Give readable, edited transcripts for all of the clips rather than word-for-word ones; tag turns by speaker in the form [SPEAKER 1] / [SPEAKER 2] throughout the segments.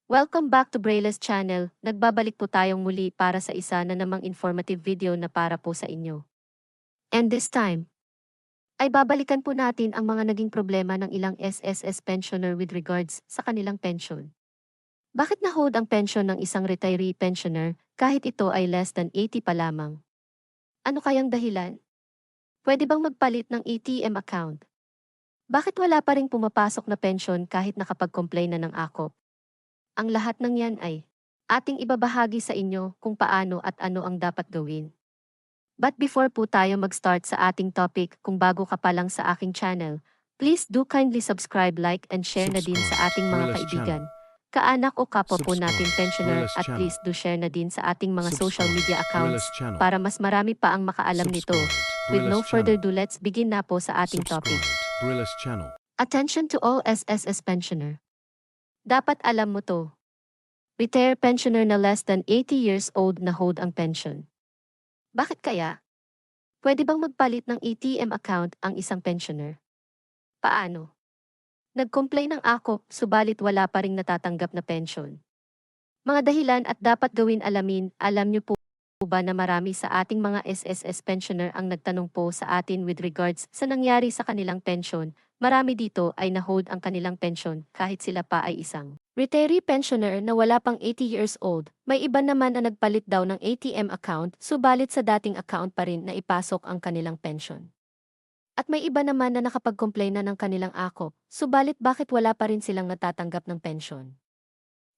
[SPEAKER 1] Welcome back to Braille's channel. Nagbabalik po tayong muli para sa isa na namang informative video na para po sa inyo. And this time, ay babalikan po natin ang mga naging problema ng ilang SSS pensioner with regards sa kanilang pension. Bakit na-hold ang pension ng isang retiree pensioner kahit ito ay less than 80 pa lamang? Ano kayang dahilan? Pwede bang magpalit ng ATM account? Bakit wala pa ring pumapasok na pension kahit nakapag-complain na ng AKOP? Ang lahat ng yan ay ating ibabahagi sa inyo kung paano at ano ang dapat gawin. But before po tayo mag-start sa ating topic, kung bago ka pa lang sa aking channel, please do kindly subscribe, like, and share na din sa ating mga
[SPEAKER 2] Brilla's
[SPEAKER 1] kaibigan,
[SPEAKER 2] channel.
[SPEAKER 1] kaanak o kapwa po nating
[SPEAKER 2] Subscribe,
[SPEAKER 1] pensioner
[SPEAKER 2] Brilla's
[SPEAKER 1] at
[SPEAKER 2] channel.
[SPEAKER 1] please do share na din sa ating mga social
[SPEAKER 2] Subscribe,
[SPEAKER 1] media accounts
[SPEAKER 2] Brilla's channel.
[SPEAKER 1] para mas marami pa ang makaalam nito.
[SPEAKER 2] Subscribe,
[SPEAKER 1] With no
[SPEAKER 2] Brilla's
[SPEAKER 1] further
[SPEAKER 2] channel.
[SPEAKER 1] ado, let's begin na po sa ating topic.
[SPEAKER 2] Subscribe, Brilla's channel.
[SPEAKER 1] Attention to all SSS pensioner. Dapat alam mo to. Retired pensioner na less than 80 years old na hold ang pension. Bakit kaya? Pwede bang magpalit ng ATM account ang isang pensioner? Paano? Nag-complain ng AKOP subalit wala pa ring natatanggap na pension. Mga dahilan at dapat gawin alam niyo po ba na marami sa ating mga SSS pensioner ang nagtanong po sa atin with regards sa nangyari sa kanilang pension. Marami dito ay na-hold ang kanilang pension kahit sila pa ay isang retiree pensioner na wala pang 80 years old. May iba naman na nagpalit daw ng ATM account subalit sa dating account pa rin na ipasok ang kanilang pension. At may iba naman na nakapag-complain na ng kanilang AKOP, subalit bakit wala pa rin silang natatanggap ng pension?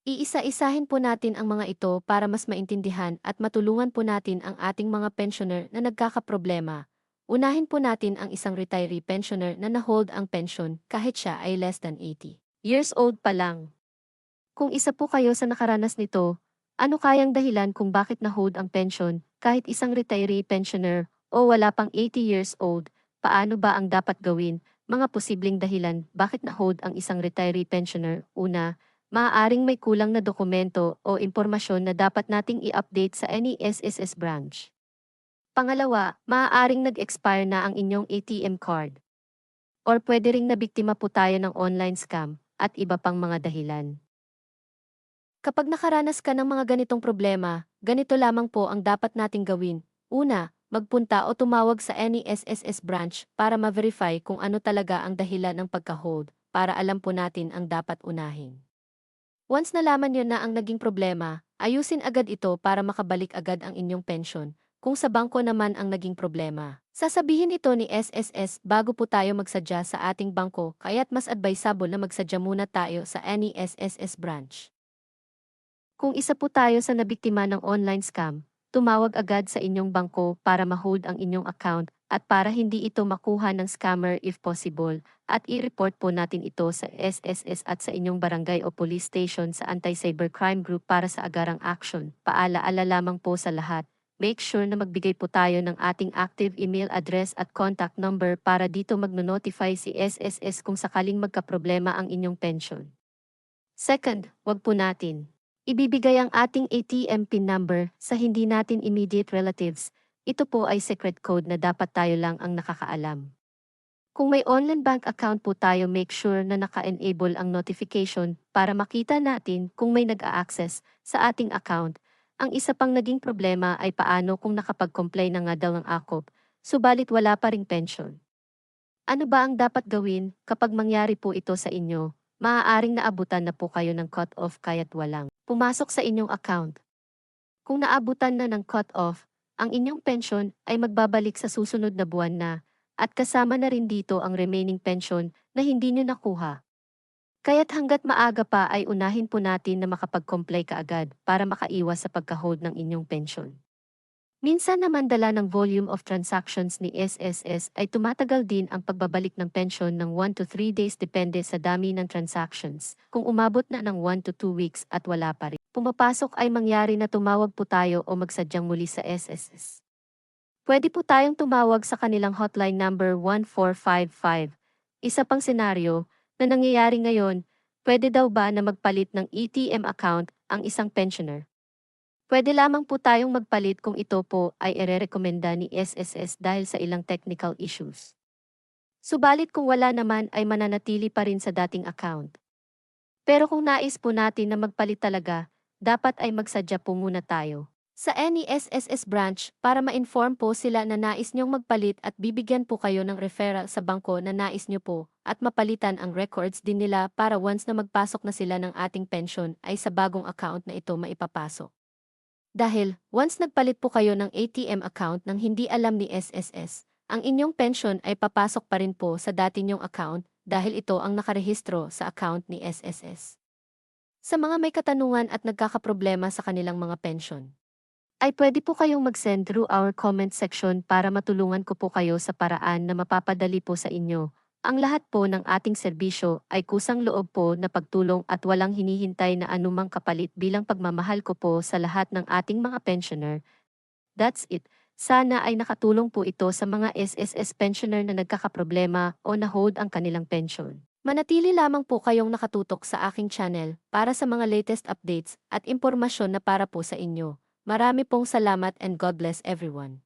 [SPEAKER 1] Iisa-isahin po natin ang mga ito para mas maintindihan at matulungan po natin ang ating mga pensioner na nagkakaproblema. Unahin po natin ang isang retiree pensioner na na-hold ang pension kahit siya ay less than 80 years old pa lang. Kung isa po kayo sa nakaranas nito, ano kayang dahilan kung bakit na-hold ang pension kahit isang retiree pensioner o wala pang 80 years old? Paano ba ang dapat gawin? Mga posibleng dahilan bakit na-hold ang isang retiree pensioner. Una, maaaring may kulang na dokumento o impormasyon na dapat nating i-update sa any SSS branch. Pangalawa, maaaring nag-expire na ang inyong ATM card. Or pwede ring nabiktima po tayo ng online scam at iba pang mga dahilan. Kapag nakaranas ka ng mga ganitong problema, ganito lamang po ang dapat nating gawin. Una, magpunta o tumawag sa any SSS branch para ma-verify kung ano talaga ang dahilan ng pagka-hold para alam po natin ang dapat unahin. Once nalaman niyo na ang naging problema, ayusin agad ito para makabalik agad ang inyong pension. Kung sa bangko naman ang naging problema, sasabihin ito ni SSS bago po tayo magsadya sa ating bangko, kaya't mas advisable na magsadya muna tayo sa any SSS branch. Kung isa po tayo sa nabiktima ng online scam, tumawag agad sa inyong bangko para ma-hold ang inyong account at para hindi ito makuha ng scammer if possible, at i-report po natin ito sa SSS at sa inyong barangay o police station sa Anti-Cybercrime Group para sa agarang action. Paalaala lamang po sa lahat, make sure na magbigay po tayo ng ating active email address at contact number para dito magno-notify si SSS kung sakaling magkaproblema ang inyong pension. Second, wag po natin ibibigay ang ating ATM PIN number sa hindi natin immediate relatives. Ito po ay secret code na dapat tayo lang ang nakakaalam. Kung may online bank account po tayo, make sure na naka-enable ang notification para makita natin kung may nag-a-access sa ating account. Ang isa pang naging problema ay paano kung nakapag-complain na nga daw ang AKOP, subalit wala pa ring pension. Ano ba ang dapat gawin kapag mangyari po ito sa inyo? Maaaring naabutan na po kayo ng cut-off kaya't walang pumasok sa inyong account. Kung naabutan na ng cut-off, ang inyong pension ay magbabalik sa susunod na buwan na, at kasama na rin dito ang remaining pension na hindi nyo nakuha. Kaya't hanggat maaga pa ay unahin po natin na makapag-comply kaagad para makaiwas sa pagka-hold ng inyong pension. Minsan naman dala ng volume of transactions ni SSS ay tumatagal din ang pagbabalik ng pension ng 1 to 3 days depende sa dami ng transactions. Kung umabot na ng 1 to 2 weeks at wala pa rin pumapasok ay mangyari na tumawag po tayo o magsadyang muli sa SSS. Pwede po tayong tumawag sa kanilang hotline number 1455. Isa pang senaryo na nangyayari ngayon, pwede daw ba na magpalit ng ATM account ang isang pensioner? Pwede lamang po tayong magpalit kung ito po ay irerekomenda ni SSS dahil sa ilang technical issues. Subalit kung wala naman ay mananatili pa rin sa dating account. Pero kung nais po natin na magpalit talaga, dapat ay magsadya po muna tayo sa NESSS branch para ma-inform po sila na nais niyong magpalit at bibigyan po kayo ng referral sa bangko na nais niyo po at mapalitan ang records din nila para once na magpasok na sila ng ating pension ay sa bagong account na ito maipapasok. Dahil once nagpalit po kayo ng ATM account nang hindi alam ni SSS, ang inyong pension ay papasok pa rin po sa dati niyong account dahil ito ang nakarehistro sa account ni SSS. Sa mga may katanungan at nagkakaproblema sa kanilang mga pension, ay pwede po kayong mag-send through our comment section para matulungan ko po kayo sa paraan na mapapadali po sa inyo. Ang lahat po ng ating serbisyo ay kusang loob po na pagtulong at walang hinihintay na anumang kapalit bilang pagmamahal ko po sa lahat ng ating mga pensioner. That's it. Sana ay nakatulong po ito sa mga SSS pensioner na nagkakaproblema o na-hold ang kanilang pension. Manatili lamang po kayong nakatutok sa aking channel para sa mga latest updates at impormasyon na para po sa inyo. Marami pong salamat and God bless everyone.